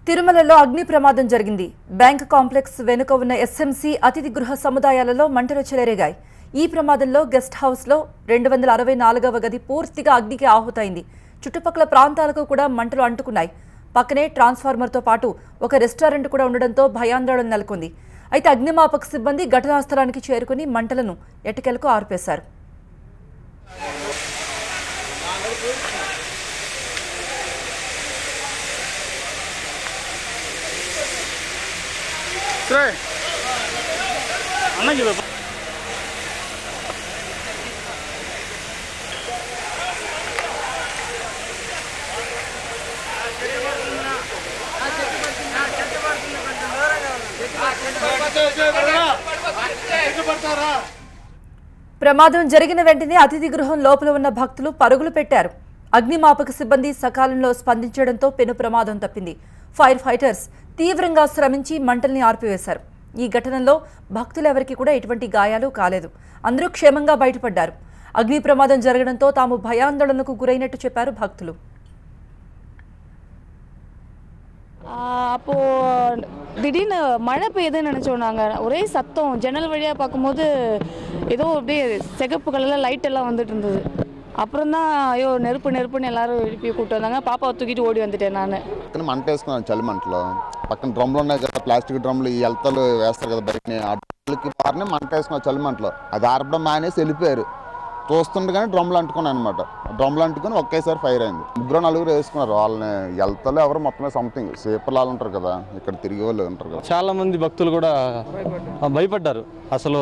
తిరుమలలో అగ్ని ప్రమాదం జరిగింది. బ్యాంక్ కాంప్లెక్స్ వెనుక ఉన్న ఎస్ఎంసీ అతిథి గృహ సముదాయాలలో మంటలు చెలరేగాయి. ఈ ప్రమాదంలో గెస్ట్ హౌస్లో 264వ గది పూర్తిగా అగ్నికి ఆహుతైంది. చుట్టుపక్కల ప్రాంతాలకు కూడా మంటలు అంటుకున్నాయి. పక్కనే ట్రాన్స్ఫార్మర్తో పాటు ఒక రెస్టారెంట్ కూడా ఉండడంతో భయాందోళన నెలకొంది. అయితే అగ్నిమాపక సిబ్బంది ఘటనా స్థలానికి చేరుకుని మంటలను ఎట్టకేలకు ఆర్పేశారు. ప్రమాదం జరిగిన వెంటనే అతిథి గృహం లోపల ఉన్న భక్తులు పరుగులు పెట్టారు. అగ్నిమాపక సిబ్బంది సకాలంలో స్పందించడంతో పెను ప్రమాదం తప్పింది. ఫైర్ ఫైటర్స్ తీవ్రంగా శ్రమించి మంటల్ని ఆర్పివేశారు. ఈ ఘటనలో భక్తులెవరికి కూడా ఎటువంటి గాయాలు కాలేదు. అందరూ క్షేమంగా బయటపడ్డారు. అగ్ని ప్రమాదం జరగడంతో తాము భయాందోళనకు గురైనట్టు చెప్పారు భక్తులు. அப்போ திடீர்னு மழை பெய்யுதுன்னு நினச்சோம். நாங்கள் ஒரே சத்தம், ஜன்னல் வழியாக பார்க்கும்போது ஏதோ அப்படியே சிகப்பு கலரில் லைட் எல்லாம் வந்துட்டு இருந்தது. அப்புறம் தான் ஐயோ நெருப்புன்னு எல்லாரும் எழுப்பி கூப்பிட்டு வந்தாங்க. பாப்பாவை தூக்கிட்டு ஓடி வந்துட்டேன் நான். పక్కన మంట వేసుకున్నాను, చలి మంటలో. పక్కన డ్రమ్లు ఉన్నాయి కదా, ప్లాస్టిక్ డ్రమ్లు, ఈ ఎలతలు వేస్తారు కదా బయట, ఆ డ్రమ్లకి బారినే మంట వేసుకున్నాను చలి మంటలో. అది ఆరపడం మానేసి వెళ్ళిపోయారు. చూస్తుండగానే డ్రమ్లు అంటుకున్నాను అనమాట. డ్రమ్లు అంటుకొని ఒకేసారి ఫైర్ అయింది. 3-4 వేసుకున్నారు. వాళ్ళని ఎలతలు ఎవరు మొత్తమే సంథింగ్ సేపర్లు ఉంటారు కదా, ఇక్కడ తిరిగే వాళ్ళు ఉంటారు కదా. చాలా మంది భక్తులు కూడా భయపడ్డారు. అసలు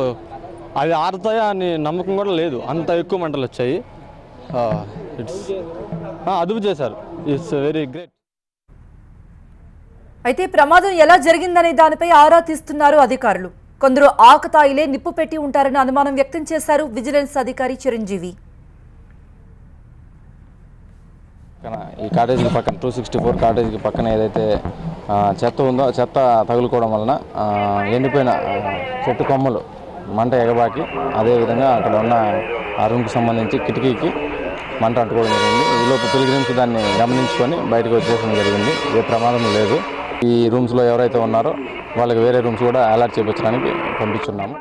అవి ఆరుతాయా అని నమ్మకం కూడా లేదు, అంత ఎక్కువ మంటలు వచ్చాయి. అదుపు చేశారు. It's very great. అయితే ప్రమాదం ఎలా జరిగిందనే దానిపై ఆరా తీస్తున్నారు అధికారులు. కొందరు ఆకతాయిలే నిప్పు పెట్టి ఉంటారని అనుమానం వ్యక్తం చేశారు విజిలెన్స్ అధికారి చిరంజీవి. ఈ కాటేజీకి పక్కన 264 కాటేజీకి పక్కన ఏదైతే చెత్త ఉందో ఆ చెత్త తగులుకోవడం వలన ఎండిపోయిన చెట్టు కొమ్మలు మంట ఎగబాకి, అదేవిధంగా అక్కడ ఉన్న ఆ రూమ్కి సంబంధించి కిటికీకి మంట అంటుకోవడం జరిగింది. ఈలోపు పిల్గ్రిమ్స్ దాన్ని గమనించుకొని బయటకు వచ్చేయడం జరిగింది. ఏ ప్రమాదం లేదు. ఈ రూమ్స్లో ఎవరైతే ఉన్నారో వాళ్ళకి వేరే రూమ్స్ కూడా అలాట్ చేయించడానికి పంపించున్నాము.